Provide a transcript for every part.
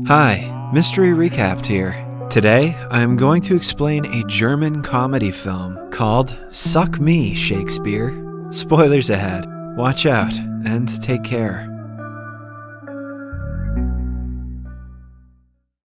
Hi, Mystery Recapped here. Today, I'm going to explain a German comedy film called Suck Me, Shakespeare. Spoilers ahead. Watch out and take care.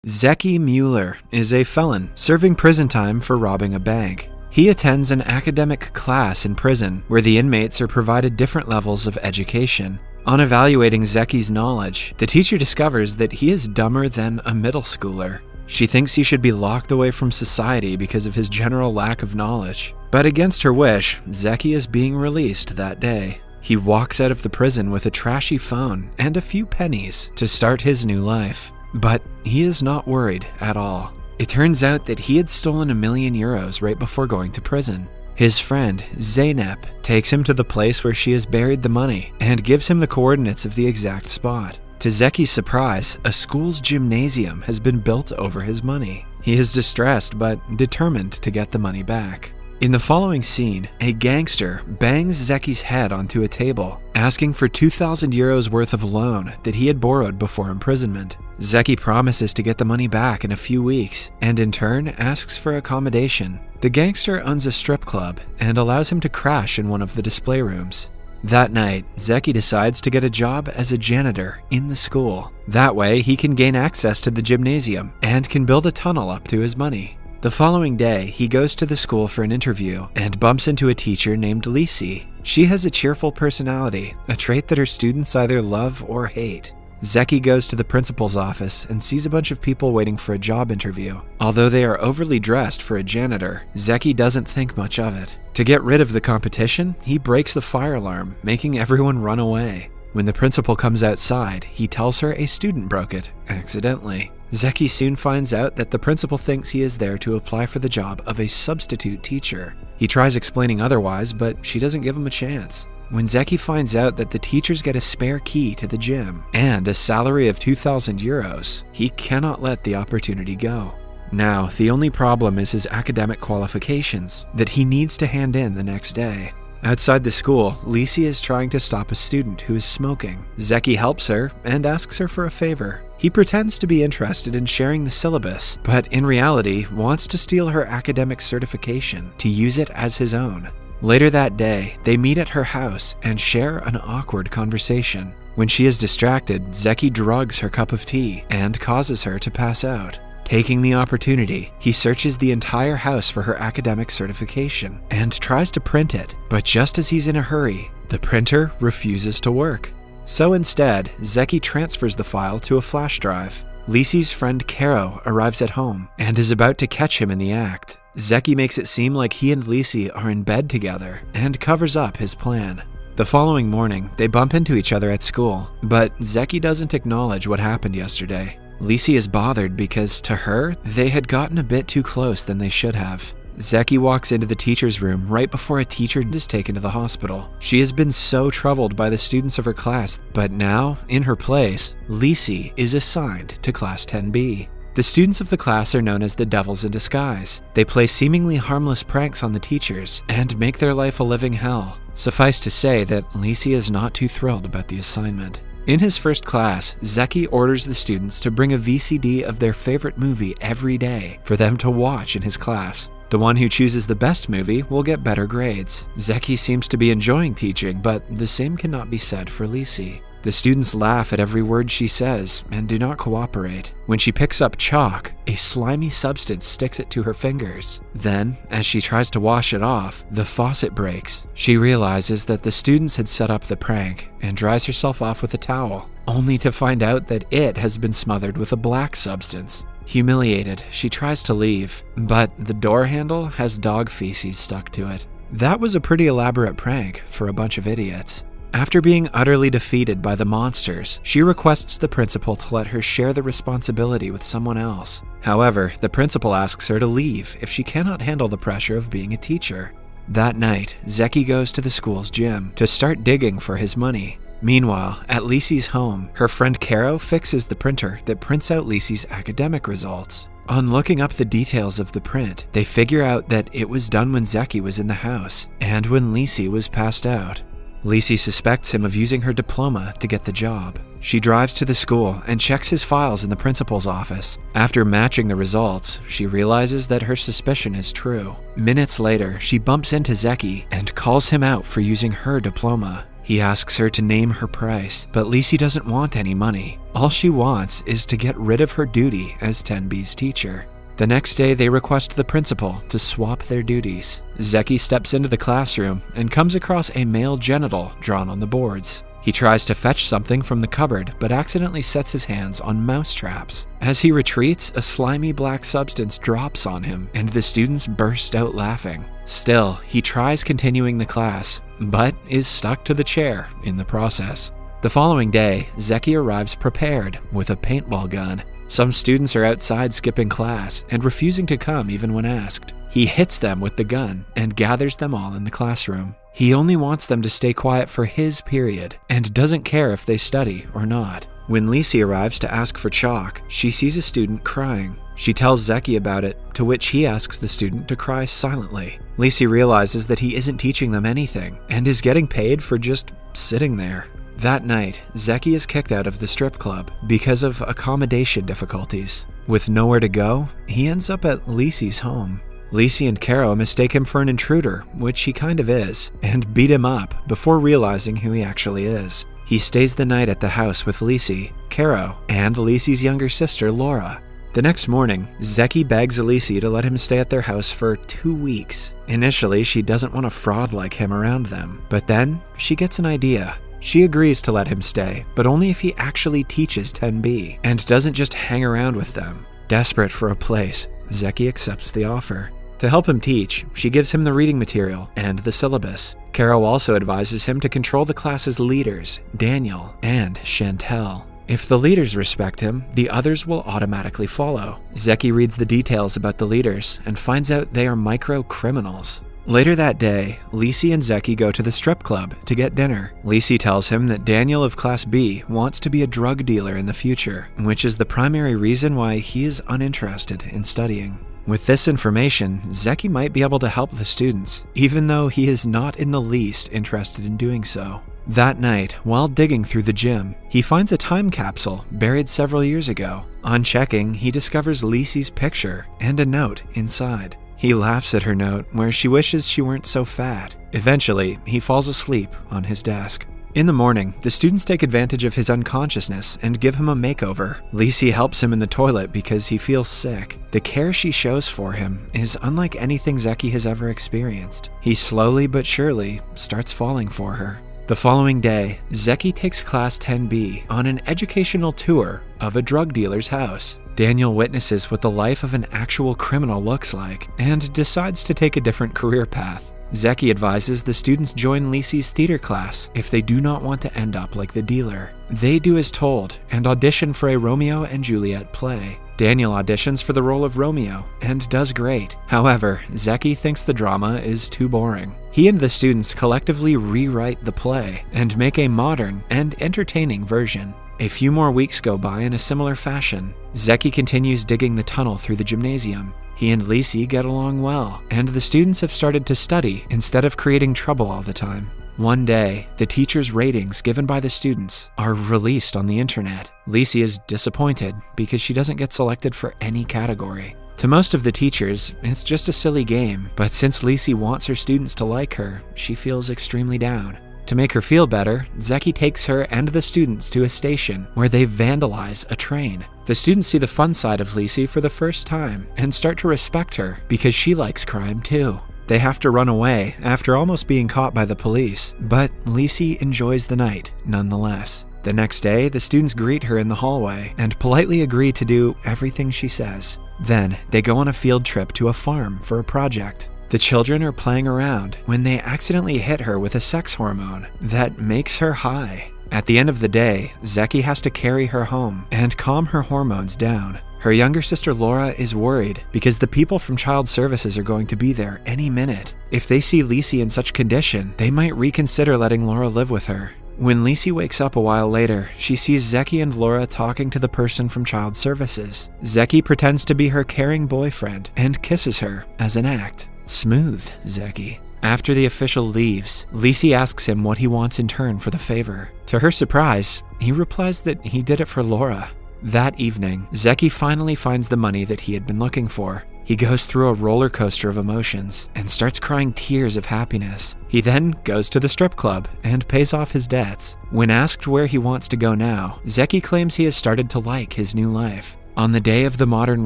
Zeki Mueller is a felon serving prison time for robbing a bank. He attends an academic class in prison where the inmates are provided different levels of education. On evaluating Zeki's knowledge, the teacher discovers that he is dumber than a middle schooler. She thinks he should be locked away from society because of his general lack of knowledge. But against her wish, Zeki is being released that day. He walks out of the prison with a trashy phone and a few pennies to start his new life. But he is not worried at all. It turns out that he had stolen €1 million right before going to prison. His friend, Zeynep, takes him to the place where she has buried the money and gives him the coordinates of the exact spot. To Zeki's surprise, a school's gymnasium has been built over his money. He is distressed but determined to get the money back. In the following scene, a gangster bangs Zeki's head onto a table, asking for €2,000 worth of loan that he had borrowed before imprisonment. Zeki promises to get the money back in a few weeks, and in turn asks for accommodation. The gangster owns a strip club and allows him to crash in one of the display rooms. That night, Zeki decides to get a job as a janitor in the school. That way, he can gain access to the gymnasium and can build a tunnel up to his money. The following day, he goes to the school for an interview and bumps into a teacher named Lisi. She has a cheerful personality, a trait that her students either love or hate. Zeki goes to the principal's office and sees a bunch of people waiting for a job interview. Although they are overly dressed for a janitor, Zeki doesn't think much of it. To get rid of the competition, he breaks the fire alarm, making everyone run away. When the principal comes outside, he tells her a student broke it, accidentally. Zeki soon finds out that the principal thinks he is there to apply for the job of a substitute teacher. He tries explaining otherwise, but she doesn't give him a chance. When Zeki finds out that the teachers get a spare key to the gym and a salary of €2,000, he cannot let the opportunity go. Now, the only problem is his academic qualifications that he needs to hand in the next day. Outside the school, Lisi is trying to stop a student who is smoking. Zeki helps her and asks her for a favor. He pretends to be interested in sharing the syllabus, but in reality wants to steal her academic certification to use it as his own. Later that day, they meet at her house and share an awkward conversation. When she is distracted, Zeki drugs her cup of tea and causes her to pass out. Taking the opportunity, he searches the entire house for her academic certification and tries to print it, but just as he's in a hurry, the printer refuses to work. So instead, Zeki transfers the file to a flash drive. Lisi's friend Caro arrives at home and is about to catch him in the act. Zeki makes it seem like he and Lisi are in bed together and covers up his plan. The following morning, they bump into each other at school, but Zeki doesn't acknowledge what happened yesterday. Lisi is bothered because, to her, they had gotten a bit too close than they should have. Zeki walks into the teacher's room right before a teacher is taken to the hospital. She has been so troubled by the students of her class, but now, in her place, Lisi is assigned to Class 10B. The students of the class are known as the Devils in Disguise. They play seemingly harmless pranks on the teachers and make their life a living hell. Suffice to say that Lisi is not too thrilled about the assignment. In his first class, Zeki orders the students to bring a VCD of their favorite movie every day for them to watch in his class. The one who chooses the best movie will get better grades. Zeki seems to be enjoying teaching, but the same cannot be said for Lisi. The students laugh at every word she says and do not cooperate. When she picks up chalk, a slimy substance sticks it to her fingers. Then, as she tries to wash it off, the faucet breaks. She realizes that the students had set up the prank and dries herself off with a towel, only to find out that it has been smothered with a black substance. Humiliated, she tries to leave, but the door handle has dog feces stuck to it. That was a pretty elaborate prank for a bunch of idiots. After being utterly defeated by the monsters, she requests the principal to let her share the responsibility with someone else. However, the principal asks her to leave if she cannot handle the pressure of being a teacher. That night, Zeki goes to the school's gym to start digging for his money. Meanwhile, at Lisi's home, her friend Caro fixes the printer that prints out Lisi's academic results. On looking up the details of the print, they figure out that it was done when Zeki was in the house and when Lisi was passed out. Lisi suspects him of using her diploma to get the job. She drives to the school and checks his files in the principal's office. After matching the results, she realizes that her suspicion is true. Minutes later, she bumps into Zeki and calls him out for using her diploma. He asks her to name her price, but Lisi doesn't want any money. All she wants is to get rid of her duty as 10B's teacher. The next day, they request the principal to swap their duties. Zeki steps into the classroom and comes across a male genital drawn on the boards. He tries to fetch something from the cupboard, but accidentally sets his hands on mouse traps. As he retreats, a slimy black substance drops on him, and the students burst out laughing. Still, he tries continuing the class, but is stuck to the chair in the process. The following day, Zeki arrives prepared with a paintball gun. Some students are outside skipping class and refusing to come even when asked. He hits them with the gun and gathers them all in the classroom. He only wants them to stay quiet for his period and doesn't care if they study or not. When Lisi arrives to ask for chalk, she sees a student crying. She tells Zeki about it, to which he asks the student to cry silently. Lisi realizes that he isn't teaching them anything and is getting paid for just sitting there. That night, Zeki is kicked out of the strip club because of accommodation difficulties. With nowhere to go, he ends up at Lisi's home. Lisi and Caro mistake him for an intruder, which he kind of is, and beat him up before realizing who he actually is. He stays the night at the house with Lisi, Caro, and Lisi's younger sister, Laura. The next morning, Zeki begs Lisi to let him stay at their house for 2 weeks. Initially, she doesn't want a fraud like him around them, but then she gets an idea. She agrees to let him stay, but only if he actually teaches 10B and doesn't just hang around with them. Desperate for a place, Zeki accepts the offer. To help him teach, she gives him the reading material and the syllabus. Caro also advises him to control the class's leaders, Daniel and Chantel. If the leaders respect him, the others will automatically follow. Zeki reads the details about the leaders and finds out they are micro-criminals. Later that day, Lisi and Zeki go to the strip club to get dinner. Lisi tells him that Daniel of Class B wants to be a drug dealer in the future, which is the primary reason why he is uninterested in studying. With this information, Zeki might be able to help the students, even though he is not in the least interested in doing so. That night, while digging through the gym, he finds a time capsule buried several years ago. On checking, he discovers Lisi's picture and a note inside. He laughs at her note, where she wishes she weren't so fat. Eventually, he falls asleep on his desk. In the morning, the students take advantage of his unconsciousness and give him a makeover. Lisi helps him in the toilet because he feels sick. The care she shows for him is unlike anything Zeki has ever experienced. He slowly but surely starts falling for her. The following day, Zeki takes Class 10B on an educational tour of a drug dealer's house. Daniel witnesses what the life of an actual criminal looks like and decides to take a different career path. Zeki advises the students join Lisi's theater class if they do not want to end up like the dealer. They do as told and audition for a Romeo and Juliet play. Daniel auditions for the role of Romeo and does great. However, Zeki thinks the drama is too boring. He and the students collectively rewrite the play and make a modern and entertaining version. A few more weeks go by in a similar fashion. Zeki continues digging the tunnel through the gymnasium. He and Lisi get along well, and the students have started to study instead of creating trouble all the time. One day, the teacher's ratings given by the students are released on the internet. Lisi is disappointed because she doesn't get selected for any category. To most of the teachers, it's just a silly game, but since Lisi wants her students to like her, she feels extremely down. To make her feel better, Zeki takes her and the students to a station where they vandalize a train. The students see the fun side of Lisi for the first time and start to respect her because she likes crime too. They have to run away after almost being caught by the police, but Lisi enjoys the night nonetheless. The next day, the students greet her in the hallway and politely agree to do everything she says. Then, they go on a field trip to a farm for a project. The children are playing around when they accidentally hit her with a sex hormone that makes her high. At the end of the day, Zeki has to carry her home and calm her hormones down. Her younger sister Laura is worried because the people from child services are going to be there any minute. If they see Lisi in such condition, they might reconsider letting Laura live with her. When Lisi wakes up a while later, she sees Zeki and Laura talking to the person from child services. Zeki pretends to be her caring boyfriend and kisses her as an act. Smooth, Zeki. After the official leaves, Lisi asks him what he wants in turn for the favor. To her surprise, he replies that he did it for Laura. That evening, Zeki finally finds the money that he had been looking for. He goes through a roller coaster of emotions and starts crying tears of happiness. He then goes to the strip club and pays off his debts. When asked where he wants to go now, Zeki claims he has started to like his new life. On the day of the modern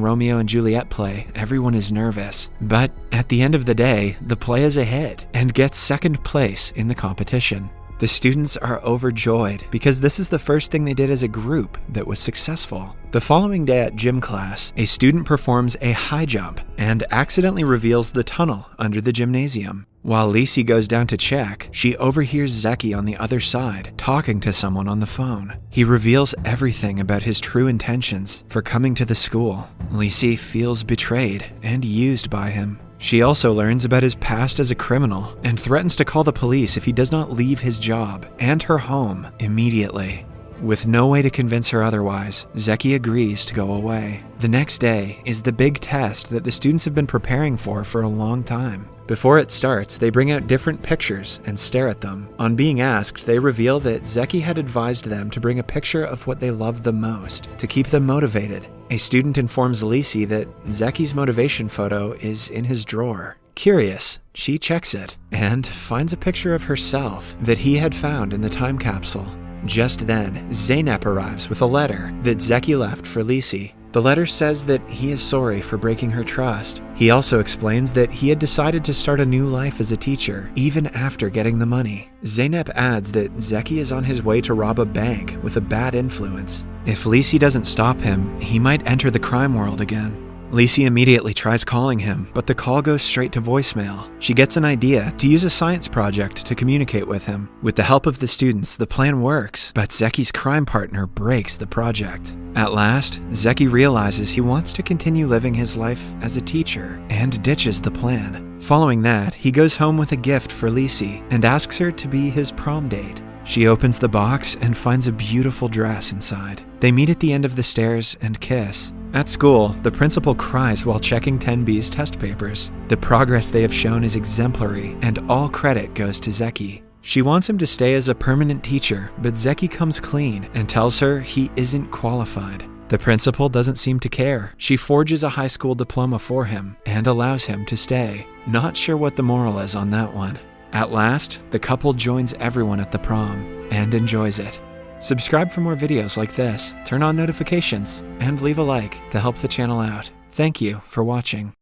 Romeo and Juliet play, everyone is nervous. But at the end of the day, the play is a hit and gets second place in the competition. The students are overjoyed because this is the first thing they did as a group that was successful. The following day at gym class, a student performs a high jump and accidentally reveals the tunnel under the gymnasium. While Lisi goes down to check, she overhears Zeki on the other side talking to someone on the phone. He reveals everything about his true intentions for coming to the school. Lisi feels betrayed and used by him. She also learns about his past as a criminal and threatens to call the police if he does not leave his job and her home immediately. With no way to convince her otherwise, Zeki agrees to go away. The next day is the big test that the students have been preparing for a long time. Before it starts, they bring out different pictures and stare at them. On being asked, they reveal that Zeki had advised them to bring a picture of what they loved the most to keep them motivated. A student informs Lisi that Zeki's motivation photo is in his drawer. Curious, she checks it and finds a picture of herself that he had found in the time capsule. Just then, Zeynep arrives with a letter that Zeki left for Lisi. The letter says that he is sorry for breaking her trust. He also explains that he had decided to start a new life as a teacher, even after getting the money. Zeynep adds that Zeki is on his way to rob a bank with a bad influence. If Lisi doesn't stop him, he might enter the crime world again. Lisi immediately tries calling him, but the call goes straight to voicemail. She gets an idea to use a science project to communicate with him. With the help of the students, the plan works, but Zeki's crime partner breaks the project. At last, Zeki realizes he wants to continue living his life as a teacher and ditches the plan. Following that, he goes home with a gift for Lisi and asks her to be his prom date. She opens the box and finds a beautiful dress inside. They meet at the end of the stairs and kiss. At school, the principal cries while checking 10B's test papers. The progress they have shown is exemplary, and all credit goes to Zeki. She wants him to stay as a permanent teacher, but Zeki comes clean and tells her he isn't qualified. The principal doesn't seem to care. She forges a high school diploma for him and allows him to stay. Not sure what the moral is on that one. At last, the couple joins everyone at the prom and enjoys it. Subscribe for more videos like this, turn on notifications, and leave a like to help the channel out. Thank you for watching.